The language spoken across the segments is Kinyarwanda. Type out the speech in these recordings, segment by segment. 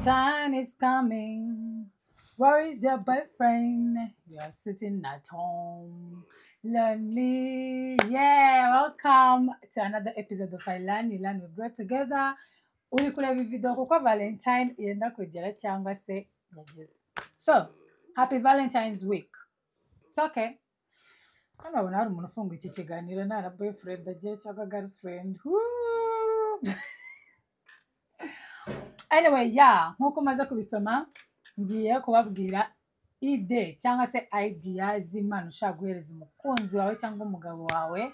Valentine is coming. Where is your boyfriend? You are sitting at home, lonely. Yeah, welcome to another episode of I Learn, You Learn, We Grow Together. Uri kureba video kuko Valentine yenda kugera cyangwa se yageze. So, happy Valentine's week. It's okay. Hano abona hari umuntu ufunguye iki kiganiro nta na boyfriend agira cyangwa girlfriend. Anyway, yeah, nkuko maze kubisoma ngiye kubabwira ide cyangwa se idea z'Imana ushaka guhereza umukunzi wawe cyangwa umugabo wawe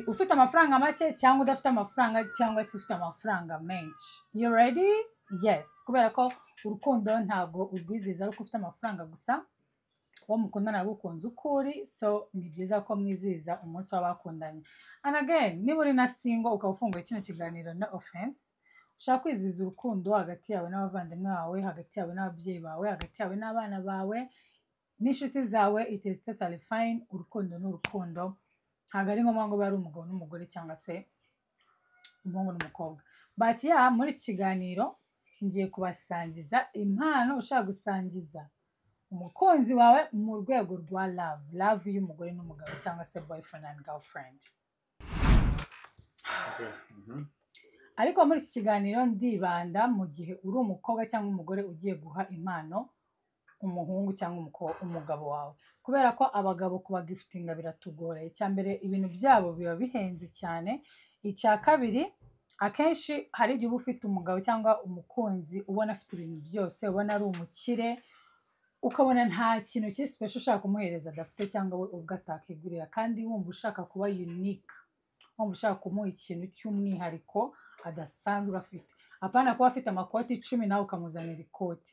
ufite amafaranga make cyangwa udafite amafaranga cyangwa se ufite amafaranga menshi. You ready? Yes, kubera ko urukundo ntabwo urwiziza ariko ufite amafaranga gusa. Uwo mukundana agukunze ukuri, so ni byiza ko mwiziza umunsi w'abakundanye. And again, niba uri na single ukaba ufunguye kino kiganiro, no offense, ushaka kwizihiza urukundo hagati yawe n'abavandimwe bawe, hagati yawe n'ababyeyi bawe, hagati yawe n'abana bawe n'inshuti zawe, it is totally fine. Urukundo ni urukundo, ntabwo ari ngombwa ngo babe ari umugabo n'umugore cyangwa se umuhungu n'umukobwa. But yeah, muri iki kiganiro ngiye kubasangiza impano ushaka gusangiza umukunzi wawe mu rwego rwa love y'umugore n'umugabo cyangwa se boyfriend and girlfriend. Ariko muri iki kiganiro ndibanda mu gihe uri umukobwa cyangwa umugore ugiye guha impano umuhungu cyangwa umugabo wawe, kubera ko abagabo kubagiftinga biratugoreye. Icya mbere, ibintu byabo biba bihenze cyane. Icya kabiri, akenshi hari igihe uba ufite umugabo cyangwa umukunzi ubona afite ibintu byose, ubona ari umukire, ukabona nta kintu kiri special ushaka kumuhereza adafite cyangwa we ubwo atakigurira, kandi wumva ushaka kuba unique, wumva ushaka kumuha ikintu cy'umwihariko adasanzwe afite. Apana kuba afite amakoti 10 nawe ukamuzanira ikoti.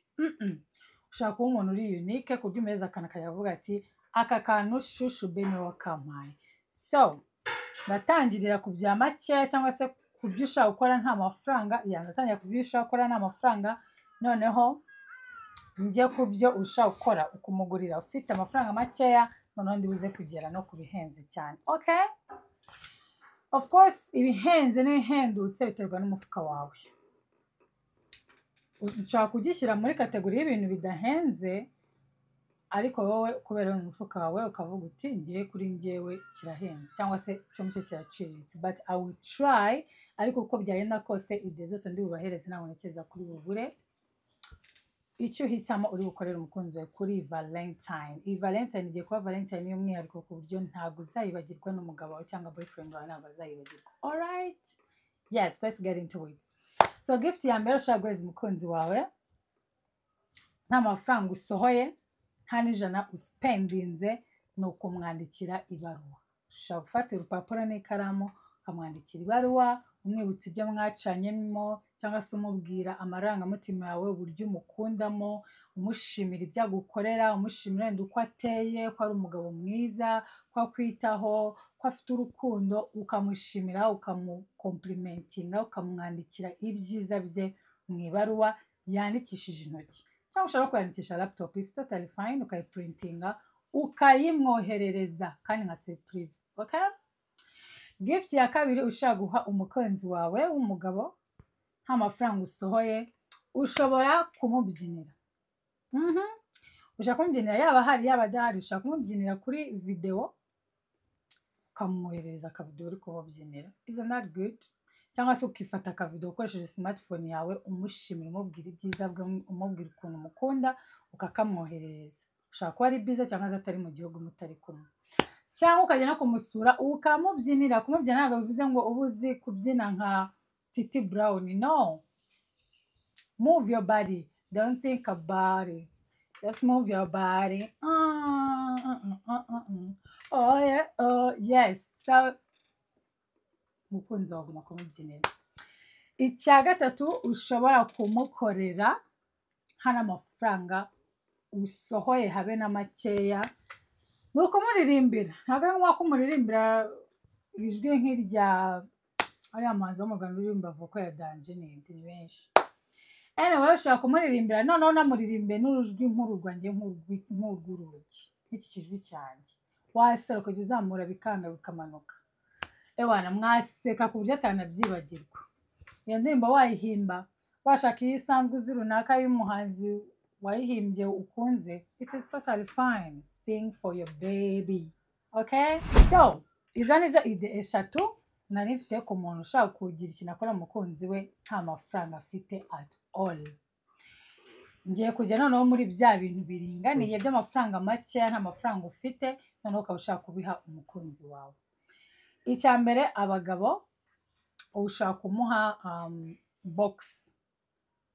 Ushaka kuba umuntu uri unique ku buryo umeza akana kayavuga ati aka kantu shushu be niwe wakampaye. So, natangirira ku bya make cyangwa se ku byo ushaka gukora nta mafaranga. Natangira ku byo ushaka gukora nta mafaranga, noneho njye ku byo ushaka gukora ukumugurira ufite amafaranga makeya, noneho ndibuze kugera no ku bihenze cyane. Okay? Of course, ibihenze n'ibihendutse biterwa n'umufuka wawe. Ushaka kugishyira muri kategori y'ibintu bidahenze, ariko wowe kubera umufuka wawe ukavuga uti ngiye kuri njyewe kirahenze cyangwa se cyo mucyo kiraciriritse. But I will try, ariko uko byagenda kose ide zose ndi bubahereze ntabwo ntekereza kuri bubure icyo uhitamo uri bukorera umukunzi wawe kuri Valentine. Iyi Valentine igiye kuba Valentine y'umwihariko ku buryo ntabwo uzayibagirwa n'umugabo wawe cyangwa boyfriend wawe, ntabwo azayibagirwa. Alright? Yes, let's get into it. So gift ya mbere ushaka guhereza umukunzi wawe, nta mafaranga usohoye, nta n'ijana uspendinze, ni ukumwandikira ibaruwa. Ushaka gufata urupapuro n'ikaramu ukamwandikira ibaruwa, umwibutsa ibyo mwacanyemo cyangwa se umubwira amarangamutima yawe, uburyo umukundamo, umushimira ibyo agukorera, umushimira wenda uko ateye, ko ari umugabo mwiza, ko akwitaho, ko afite urukundo, ukamushimira, ukamukomplimentinga, ukamwandikira ibyiza bye mu ibaruwa yandikishije intoki. Cyangwa ushaka kwandikisha laptop, is totally fine, ukayiprintinga ukayimwoherereza kandi nka surprise. Okay? Gift ya kabiri ushaka guha umukunzi wawe w'umugabo, nta mafaranga usohoye, ushobora kumubyinira. Ushaka kumubyinira yaba hari yaba adahari, ushaka kumubyinira kuri video ukamwoherereza akavideo uri kumubyinira. Isn't that good? Cyangwa se ukifata akavideo ukoresheje smartphone yawe umushimira, umubwira ibyiza bwe, umubwira ukuntu umukunda, ukakamwoherereza. Ushaka kuba ari biza cyangwa atari mu gihugu mutari kumwe, cyangwa ukajya no kumusura ukamubyinira. Kumubyina ntabwo bivuze ngo uba uzi kubyina nka Titi Brown. No, move your body, don't think about it, just move your body. Oh yeah, oh yes. So mukunzi wawe ugomba kumubyinira. Icya gatatu ushobora kumukorera, hana amafaranga usohoye habe na makeya, ni ukumuririmbira. Ntabwo ari ngombwa kumuririmbira ijwi nk'irya ariya muhanzi wo mu Rwanda uririmba voko ya Danje, ni benshi. Anyway, ushaka kumuririmbira, noneho namuririmbe n'urujwi nk'ururwanjye nk'urw'urugi, nk'iki kijwi cyanjye. Wasara ukajya uzamura bikanga bikamanuka. Ewana mwaseka ku buryo atanabyibagirwa. Iyo ndirimbo wayihimba washaka iyi isanzwe uzi runaka y'umuhanzi wayihimbye ukunze, it is totally fine. Sing for your baby. Okay? So, izo nizo ide eshatu nari mfite ku muntu ushaka kugira ikintu akora umukunzi we nta mafaranga afite at all. Ngiye kujya noneho muri bya bintu biringaniye by'amafaranga makeya nta mafaranga ufite, noneho ukaba ushaka kubiha umukunzi wawe. Icya mbere, abagabo ushaka kumuha box.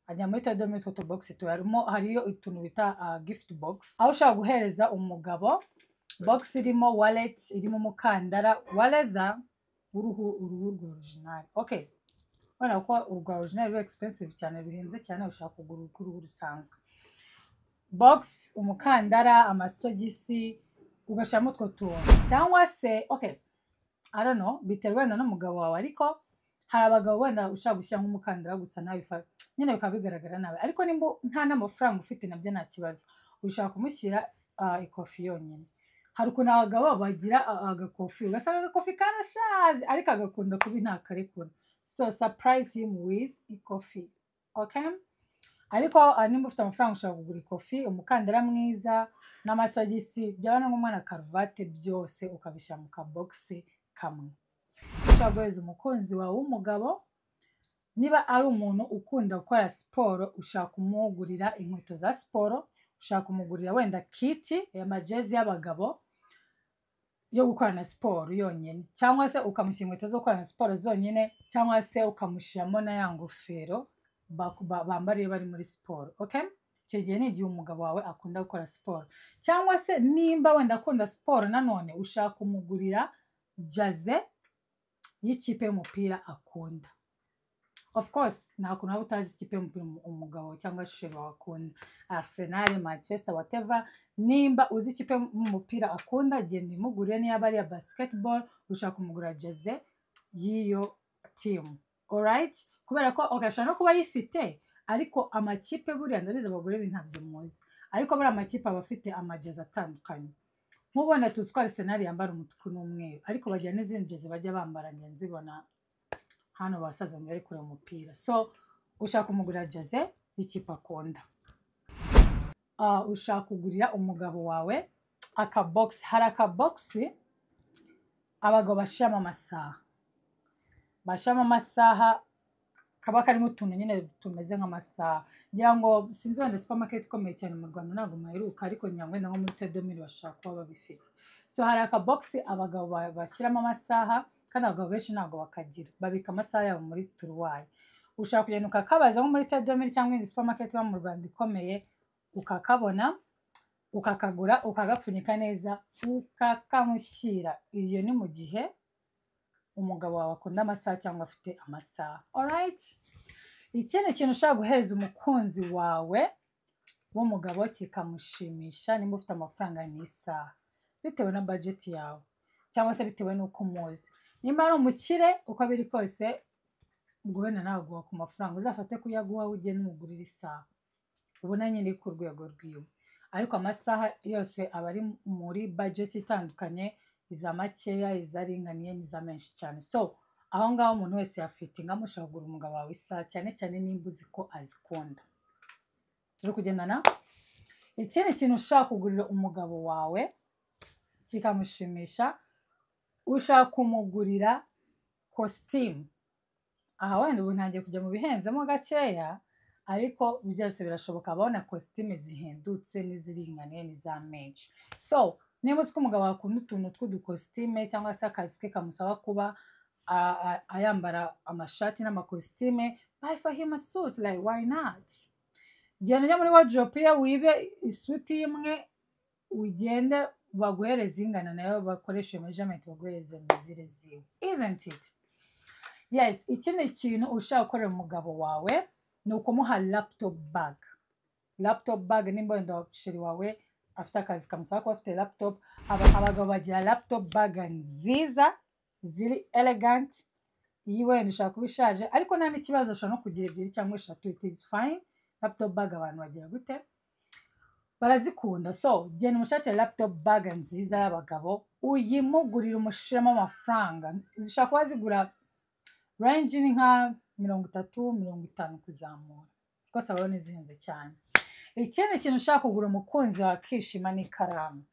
Ajya muri Tedomir utwo box tuyarimo, hariyo utuntu bita gift box, aho ushaka guhereza umugabo box irimo wallet, irimo umukandara wa leather uruhu rwa original. Okay, ubona ko urwa original ruri expensive cyane, ruhenze cyane, ushaka kugura uruhu rusanzwe. Box, umukandara, amasogisi, ugashyiramo utwo tuntu. Cyangwa se okay, I don't know, biterwa wenda n'umugabo wawe, ariko hari abagabo wenda ushaka gushyira nk'umukandara gusa nawe nyine bikaba bigaragara nawe, ariko nimba nta n'amafaranga ufite nabyo nta kibazo, ushaka kumushyira ikofi yonyine. Hari ukuntu abagabo bagira agakofi, ugasanga agakofi karashaje ariko agakunda kuba nta karekura, so surprise him with ikofi. Okay? Ariko nimba ufite amafaranga ushaka kugura ikofi, umukandara mwiza n'amasogisi, byabana nk'umwana karuvate, byose ukabishyira mu kabogisi kamwe. Ushaka guhereza umukunzi wawe w'umugabo, niba ari umuntu ukunda gukora siporo, ushaka kumugurira inkweto za siporo, ushaka kumugurira wenda kiti y'amajezi y'abagabo yo gukorana siporo yonyine, cyangwa se ukamushyira inkweto zo gukorana siporo zonyine, cyangwa se ukamushyiramo na ya ngofero bambariye bari muri siporo. Okay? Icyo gihe ni igihe umugabo wawe akunda gukora siporo. Cyangwa se nimba wenda akunda siporo nanone, ushaka kumugurira jaze y'ikipe y'umupira akunda. Of course, nta kuntu waba utazi ikipe y'umupira umugabo cyangwa sheri wawe akunda, Arsenal, Manchester, whatever. Nimba uzi ikipe y'umupira akunda, genda imugurire. Niba ari iya basketball, ushaka kumugura jaze y'iyo team. Alright? Kubera ko ugashaka no kuba yifite, ariko amakipe buriya ndabizi abagore bi ntabyo muzi, ariko buriya amakipe aba afite amajaze atandukanye. Nk'ubona tuzi ko Arsenal yambara umutuku n'umweru, ariko bagira n'izindi jaze bajya bambara, njye nzibona hano basaza bari kureba umupira. So ushaka kumugurira jaze y'ikipe akunda. Ushaka kugurira umugabo wawe akabox. Hari akaboxi abagabo bashyiramo amasaha, kaba karimo utuntu nyine tumeze nk'amasaha. Ngira ngo sinzi wenda supermarket ikomeye cyane mu Rwanda ntabwo maheruka, ariko nyangwe nko muri Tedomir bashaka kuba babifite. So hari akaboxi abagabo bashyiramo amasaha, kandi abagabo benshi ntabwo bakagira, babika amasaha yabo muri turuwari. Ushaka kugenda ukakabaza nko muri Tedomir cyangwa indi supermarket iba mu Rwanda ikomeye, ukakabona, ukakagura, ukagapfunyika neza, ukakamushyira. Iyo ni mu gihe umugabo wawe akunda amasaha cyangwa afite amasaha. Alright? Ikindi kintu ushaka guhereza umukunzi wawe w'umugabo kikamushimisha, nimba ufite amafaranga n'isaha, bitewe na budget yawe cyangwa se bitewe n'uko umuzi. Nimba ari umukire uko biri kose, ubwo wenda nawe aguha ku mafaranga, uzafate kuyaguha ugende umugurira isaha, ubona nyine ku rwego rwiwe. Ariko amasaha yose aba ari muri budget itandukanye, iza makeya, izaringaniye, n'iza menshi cyane. So aho ngaho umuntu wese yafitinga mushaka kugura umugabo wawe isaha, cyane cyane nimba uzi ko azikunda. Turi kugendana? Ikindi kintu ushaka kugurira umugabo wawe kikamushimisha, ushaka kumugurira costume. Aha wenda ubu ntangiye kujya mu bihenzemo gakeya, ariko byose birashoboka. Abona costume zihendutse n'iziringaniye n'iza menshi. So niba uzi ko umugabo akunda utuntu tw'udukositime, cyangwa se akazi ke kamusaba kuba ayambara amashati n'amakositime, buy for him a suit, like why not? Genda ujya muri wardrobe ye wibe isuti imwe, ugende baguhereze ingana nayo, bakoreshe measurement baguhereze mizire ziwe. Isn't it? Yes, ikindi kintu ushaka gukorera umugabo wawe ni ukumuha laptop bag. Laptop bag nimba wenda sheri wawe afite akazi kamusaba kuba afite laptop, abagabo bagira laptop bag nziza ziri elegant. Iyi wenda ushaka kuba ishaje, ariko nta n'ikibazo, ushobora no kugira ebyiri cyangwa eshatu, it is fine. Laptop bag abantu bagira gute, barazikunda. So genda umushakire laptop bag nziza y'abagabo, uyimugurira, umushiramo amafaranga. Zishaka kuba zigura range ni nka 30-50 kuzamura, rwose aba nizihenze cyane. Ikindi kintu ushaka kugura umukunzi wawe akishima ni ikaramu.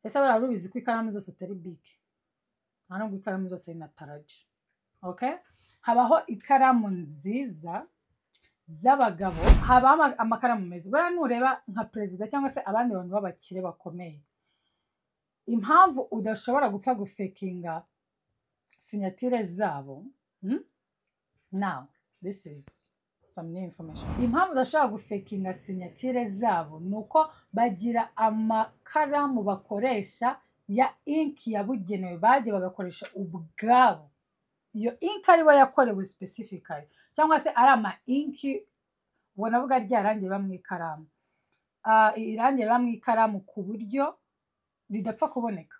Ese wari ubizi ko ikaramu zose atari big? Nta nubwo ikaramu zose ari na taraji. Okay? Habaho ikaramu nziza z'abagabo, habaho amakaramu meza. Buriya nureba nka perezida cyangwa se abandi bantu b'abakire bakomeye, impamvu udashobora gupfa gufekinga sinyatire zabo, now this is some new information. Impamvu udashobora gufekinga sinyatire zabo nuko bagira amakaramu bakoresha ya ink yabugenewe, bagiye bagakoresha ubwabo. Iyo ink aribo yakorewe specifically, cyangwa se ari ama ink ubona avuga rya rangi riba mu ikaramu, irangi riba mu ikaramu ku buryo ridapfa kuboneka,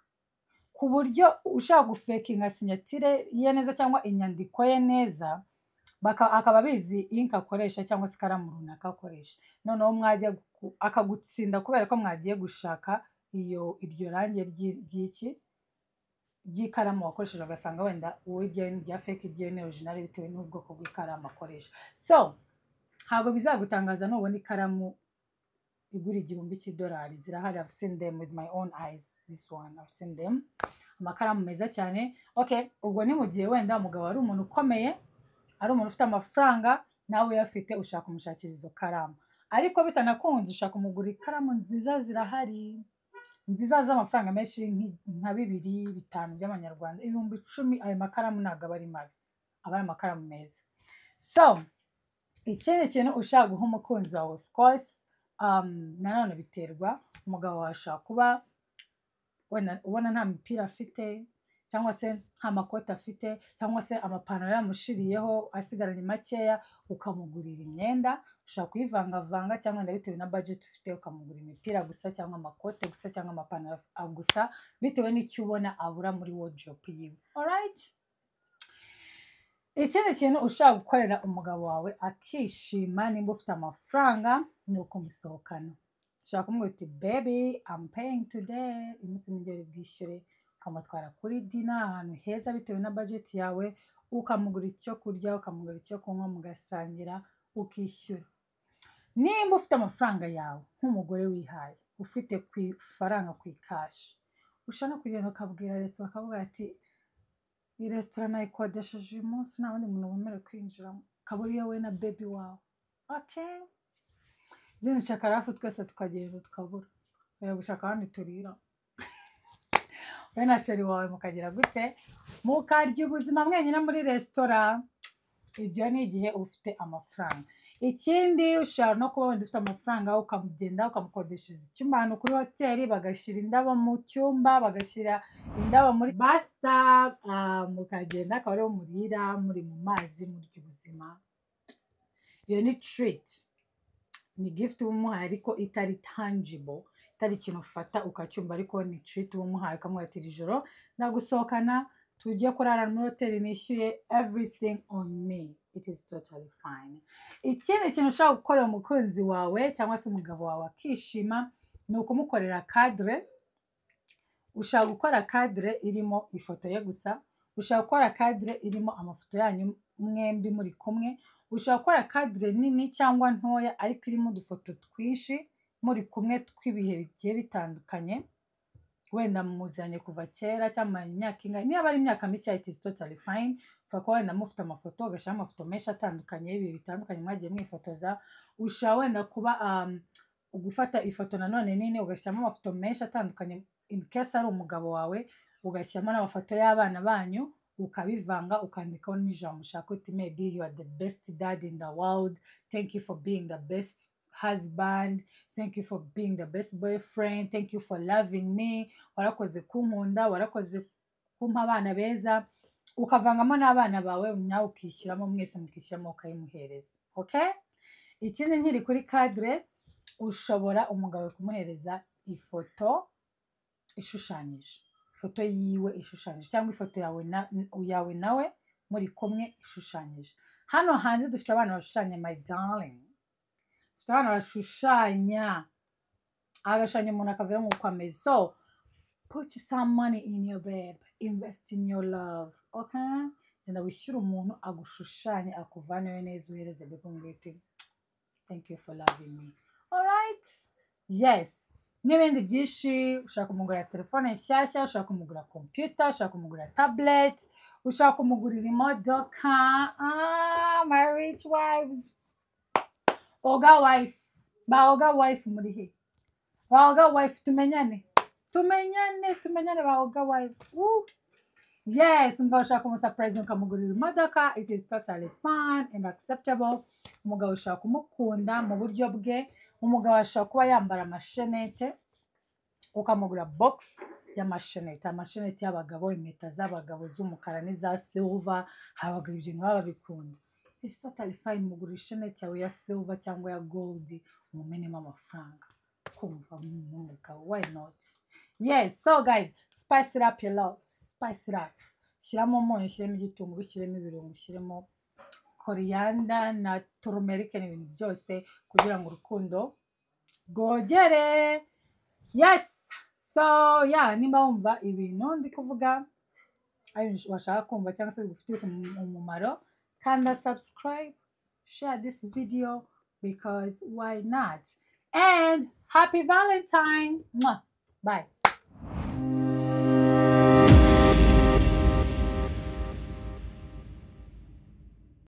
ku buryo ushaka gufekinga sinyatire ye neza cyangwa inyandiko ye neza, akaba bizi ink akoresha cyangwa se ikaramu runaka akoresha. Noneho mwajya akagutsinda kubera ko mwagiye gushaka iryo rangi ry'ikaramu wakoresheje, ugasanga wenda wowe rya fake rye ni original bitewe n'ubwoko bw'ikaramu akoresha. So ntabwo bizagutangaza nubona ikaramu igura $1000. Zirahari, I've seen them with my own eyes. This one I've seen them. Amakaramu meza cyane. Okay, ubwo ni mu gihe wenda umugabo ari umuntu ukomeye, ari umuntu ufite amafaranga, nawe uyafite ushaka kumushakira izo karamu. Ariko bitanakunze ushaka kumugura ikaramu nziza, zirahari nziza z'amafaranga menshi nka 2,500 by'amanyarwanda, 10,000. Ayo makaramu ntabwo aba ari mabi, aba ari amakaramu meza. So ikindi kintu ushaka guha umukunzi wawe, of course, nanone biterwa. Umugabo wawe ashaka kuba ubona nta mipira afite, cyangwa se nta makoti afite, cyangwa se amapantaro yamushiriyeho asigaranye makeya, ukamugurira imyenda. Ushaka kuyivangavanga, cyangwa bitewe na budget ufite ukamugura imipira gusa, cyangwa amakote gusa, cyangwa amapantaro gusa, bitewe n'icyo ubona abura muri wardrobe yiwe. Alright? Ikindi kintu ushaka gukorera umugabo wawe akishima nimba ufite amafaranga, ni ukumusohokana. Ushaka kumubwira uti baby I'm paying today, umunsi nigere bwishyure, ukamutwara kuri dinner ahantu heza bitewe na budget yawe, ukamugura icyo kurya, ukamugura icyo kunywa, mugasangira, ukishyura. Nimba ufite amafaranga yawe nk'umugore wihaye, ufite ku faranga ku ikashi, ushaka kugenda ukabwira restaurant, akavuga ati iyi restaurant nayikodesheje uyu munsi, nta wundi muntu wemerewe kwinjiramo, ukaba uriyo we na baby wawe. Okay? Zino shakarafu twese tukagenda tukabura, oya gushaka ahandi turira. We na sheri wawe mukagira gute, mukarya ubuzima mwenyine muri restaurant. Ibyo ni igihe ufite amafaranga. Ikindi ushobora no kuba wenda ufite amafaranga, ukamugenda ukamukodeshereza icyumba ahantu kuri hoteli, bagashyira indabo mu cyumba, bagashyira indabo muri bathtub, mukagenda akaba ariho murira, muri mu mazi, murya ubuzima. Iyo ni treat, ni gift uba umuhaye ariko itari tangible, itari ikintu ufata ukacyumva, ariko ni treat uba umuhaye, ukamubwira ati iri joro ndagusohokana, tujye kurara muri hoteli, nishyuye everything on me. It is totally fine. Ikindi kintu ushaka gukorera umukunzi wawe cyangwa se umugabo wawe akishima, ni ukumukorera cadre. Ushaka gukora cadre irimo ifoto ye gusa, ushaka gukora cadre irimo amafoto yanyu mwembi muri kumwe, ushaka gukora cadre nini cyangwa ntoya ariko irimo udufoto twinshi muri kumwe tw'ibihe bigiye bitandukanye, wenda muzanye kuva kera cyangwa imyaka ingahe. Niba ari imyaka mike, it is totally fine. Upfa kuba wenda mufite amafoto, ugashyiraho amafoto menshi atandukanye y'ibihe bitandukanye mwagiye mwifotoza. Ushaka wenda kuba gufata ifoto nanone nini, ugashyiramo amafoto menshi atandukanye, in case ari umugabo wawe, ugashyiramo n'amafoto y'abana banyu, ukabivanga, ukandikaho n'ijambo ushaka uti maybe you are the best dad in the world, thank you for being the best husband, thank you for being the best boyfriend, thank you for loving me, warakoze kunkunda, warakoze kumpa abana beza, ukavangamo n'abana bawe, nawe ukishyiramo, mwese mukishyiramo, ukayimuhereza. Okay? Ikindi nkiri kuri cadre, ushobora umugabo kumuhereza ifoto ishushanyije, ifoto yiwe ishushanyije, cyangwa ifoto yawe nawe muri kumwe ishushanyije. Hano hanze dufite abana bashushanya, my darling. Dufite abana bashushanya, agashanya umuntu akavuga nk'uko ameze. So put some money in your babe, invest in your love, okay? Genda wishyure umuntu agushushanye akuvaneho neza uhereze bebe umwite thank you for loving me, alright? Yes, n'ibindi byinshi, ushaka kumugurira telefone nshyashya, ushaka kumugurira computer, ushaka kumugurira tablet, ushaka kumugurira imodoka, my rich wives, Oga wife, ba Oga wife muri he? Ba Oga wife tumenyane ba Oga wife. Yes, umva ushaka kumusurprise ukamugurira imodoka, it is totally fun and acceptable. Umugabo ushaka kumukunda mu buryo bwe, umugabo ashaka kuba yambara amashenete, ukamugura box y'amashenete, amashenete y'abagabo, impeta z'abagabo z'umukara n'iza silver, abagabo ibintu baba bikunda. It's totally fine mugura ishenete yawe ya silver cyangwa ya gold, umumenemo amafaranga. Kumva umugabo, why not? Yes, so guys, spice it up your love, spice it up. Shyiramo umunyu, shyiramo igitunguru, shyiramo ibirungo, shyiramo coriander na turmeric n'ibintu byose kugira ngo urukundo rwogere. Yes, so yeah, nimba wumva ibintu ndi kuvuga washaka kumva cyangwa se bigufitiye umumaro, kanda subscribe, share this video because why not? And happy Valentine. Bye.